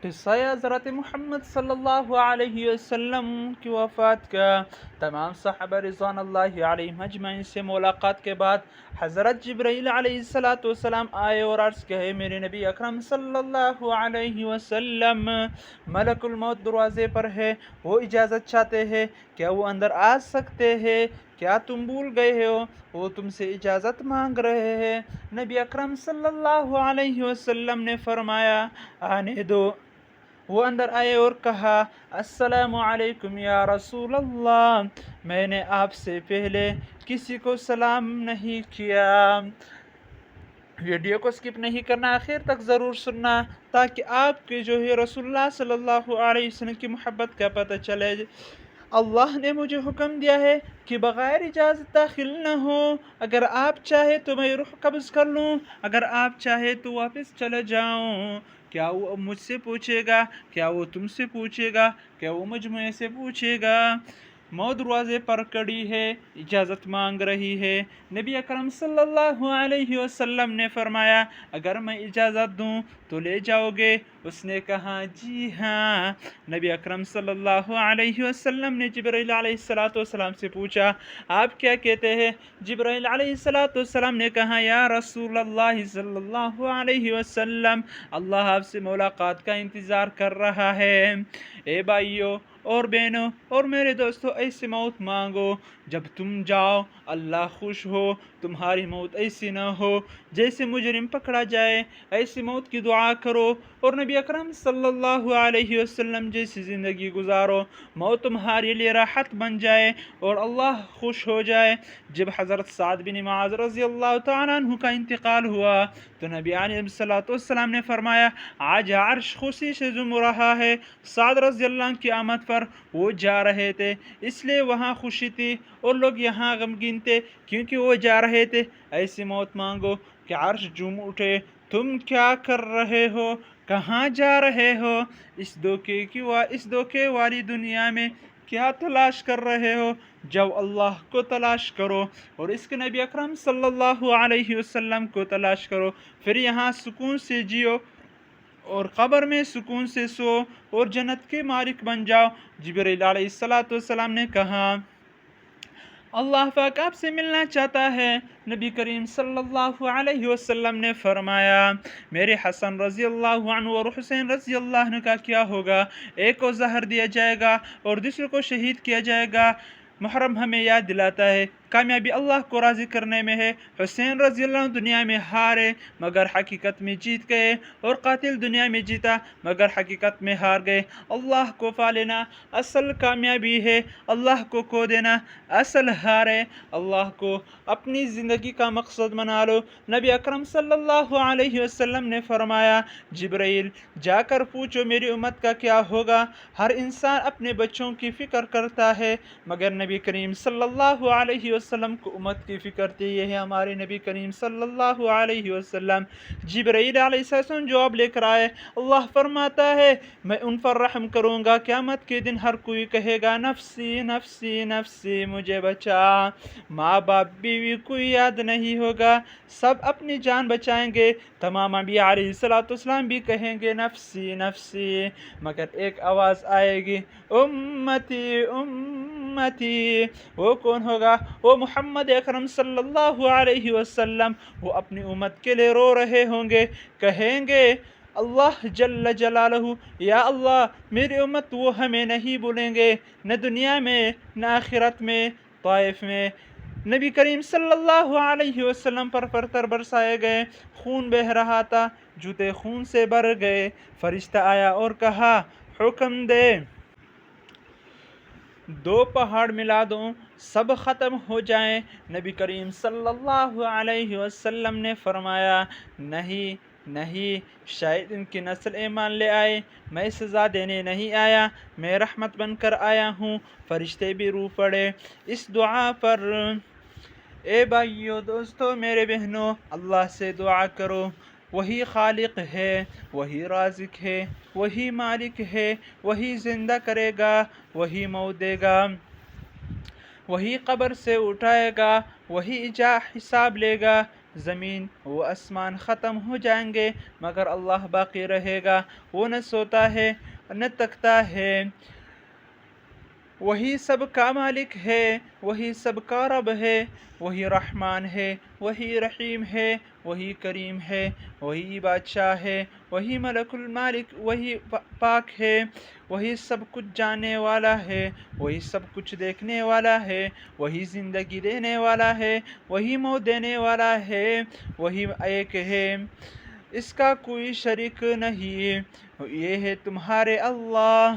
قصہ حضرت محمد صلی اللہ علیہ وسلم کی وفات کا۔ تمام صحابہ رضوان اللہ علیہم اجمعین سے ملاقات کے بعد حضرت جبرائیل علیہ السلام آئے اور عرض کہے، میرے نبی اکرم صلی اللہ علیہ وسلم، ملک الموت دروازے پر ہے، وہ اجازت چاہتے ہیں، کیا وہ اندر آ سکتے ہیں؟ کیا تم بھول گئے ہو؟ وہ تم سے اجازت مانگ رہے ہیں۔ نبی اکرم صلی اللہ علیہ وسلم نے فرمایا، آنے دو۔ وہ اندر آئے اور کہا، السلام علیکم یا رسول اللہ، میں نے آپ سے پہلے کسی کو سلام نہیں کیا۔ ویڈیو کو سکپ نہیں کرنا، آخر تک ضرور سننا تاکہ آپ کے جو ہے رسول اللہ صلی اللہ علیہ وسلم کی محبت کا پتہ چلے۔ اللہ نے مجھے حکم دیا ہے کہ بغیر اجازت داخل نہ ہو۔ اگر آپ چاہے تو میں روح قبض کر لوں، اگر آپ چاہے تو واپس چلے جاؤں۔ کیا وہ مجھ سے پوچھے گا؟ کیا وہ تم سے پوچھے گا؟ کیا وہ مجموعے سے پوچھے گا؟ موت دروازے پر کڑی ہے، اجازت مانگ رہی ہے۔ نبی اکرم صلی اللہ علیہ وسلم نے فرمایا، اگر میں اجازت دوں تو لے جاؤ گے؟ اس نے کہا، جی ہاں۔ نبی اکرم صلی اللہ علیہ وسلم نے جبرائیل علیہ السلام سے پوچھا، آپ کیا کہتے ہیں؟ جبرائیل علیہ السلام نے کہا، یا رسول اللہ صلی اللہ علیہ وسلم، اللہ آپ سے ملاقات کا انتظار کر رہا ہے۔ اے بھائیو اور بہنوں اور میرے دوستو، ایسی موت مانگو جب تم جاؤ اللہ خوش ہو۔ تمہاری موت ایسی نہ ہو جیسے مجرم پکڑا جائے، ایسی موت کی دعا کرو اور نبی اکرم صلی اللہ علیہ وسلم جیسی زندگی گزارو، موت تمہارے لیے راحت بن جائے اور اللہ خوش ہو جائے۔ جب حضرت سعد بن معاذ رضی اللہ تعالیٰ عنہ کا انتقال ہوا تو نبی علیہ السلام نے فرمایا، آج عرش خوشی سے جھوم رہا ہے۔ سعد رضی اللہ عنہ کی آمد پر وہ جا رہے تھے، اس لیے وہاں خوشی تھی اور لوگ یہاں غمگین تھے کیونکہ وہ جا رہے تھے۔ ایسی موت مانگو کہ عرش جھوم اٹھے۔ تم کیا کر رہے ہو؟ کہاں جا رہے ہو؟ اس دھوکے والی دنیا میں کیا تلاش کر رہے ہو؟ جب اللہ کو تلاش کرو اور اس کے نبی اکرم صلی اللہ علیہ وسلم کو تلاش کرو، پھر یہاں سکون سے جیو اور قبر میں سکون سے سو اور جنت کے مالک بن جاؤ۔ جبرائیل علیہ السلام نے کہا، اللہ پاک آپ سے ملنا چاہتا ہے۔ نبی کریم صلی اللہ علیہ وسلم نے فرمایا، میرے حسن رضی اللہ عنہ اور حسین رضی اللہ عنہ کا کیا ہوگا؟ ایک کو زہر دیا جائے گا اور دوسرے کو شہید کیا جائے گا۔ محرم ہمیں یاد دلاتا ہے کامیابی اللہ کو راضی کرنے میں ہے۔ حسین رضی اللہ عنہ دنیا میں ہارے مگر حقیقت میں جیت گئے، اور قاتل دنیا میں جیتا مگر حقیقت میں ہار گئے۔ اللہ کو پا لینا اصل کامیابی ہے، اللہ کو کھو دینا اصل ہار ہے۔ اللہ کو اپنی زندگی کا مقصد بنا لو۔ نبی اکرم صلی اللہ علیہ وسلم نے فرمایا، جبرائیل جا کر پوچھو میری امت کا کیا ہوگا۔ ہر انسان اپنے بچوں کی فکر کرتا ہے مگر نبی کریم صلی اللہ علیہ وسلم کو امت کی فکر تھی۔ یہ ہے ہمارے نبی کریم صلی اللہ علیہ وسلم۔ جبرائیل علیہ السلام جواب لے کر آئے، اللہ فرماتا ہے میں ان پر رحم کروں گا، قیامت کے دن ہر کوئی کہے گا نفسی نفسی نفسی، مجھے بچا۔ ماں باپ بیوی کوئی یاد نہیں ہوگا، سب اپنی جان بچائیں گے۔ تمام انبیاء علیہ السلام بھی کہیں گے نفسی نفسی، مگر ایک آواز آئے گی، امتی امتی۔ وہ کون ہوگا؟ وہ محمد اکرم صلی اللہ علیہ وسلم۔ وہ اپنی امت کے لیے رو رہے ہوں گے، کہیں گے اللہ جل جلالہ، یا اللہ میری امت وہ ہمیں نہیں بھولیں گے، نہ دنیا میں نہ آخرت میں۔ طائف میں نبی کریم صلی اللہ علیہ وسلم پر پتھر برسائے گئے، خون بہہ رہا تھا، جوتے خون سے بھر گئے۔ فرشتہ آیا اور کہا، حکم دے دو پہاڑ ملا دوں، سب ختم ہو جائیں۔ نبی کریم صلی اللہ علیہ وسلم نے فرمایا، نہیں نہیں، شاید ان کی نسل ایمان لے آئے، میں سزا دینے نہیں آیا، میں رحمت بن کر آیا ہوں۔ فرشتے بھی رو پڑے اس دعا پر۔ اے بھائیو دوستو میرے بہنوں، اللہ سے دعا کرو، وہی خالق ہے، وہی رازق ہے، وہی مالک ہے، وہی زندہ کرے گا، وہی موت دے گا، وہی قبر سے اٹھائے گا، وہی حساب لے گا۔ زمین و آسمان ختم ہو جائیں گے مگر اللہ باقی رہے گا. وہ نہ سوتا ہے نہ تکتا ہے. وہی سب کا مالک ہے، وہی سب کا رب ہے. وہی رحمان ہے، وہی رحیم ہے، وہی کریم ہے، وہی بادشاہ ہے، وہی ملک المالک، وہی پاک ہے. وہی سب کچھ جاننے والا ہے، وہی سب کچھ دیکھنے والا ہے. وہی زندگی دینے والا ہے، وہی موت دینے والا ہے. وہی ایک ہے، اس کا کوئی شریک نہیں. یہ ہے تمہارے اللہ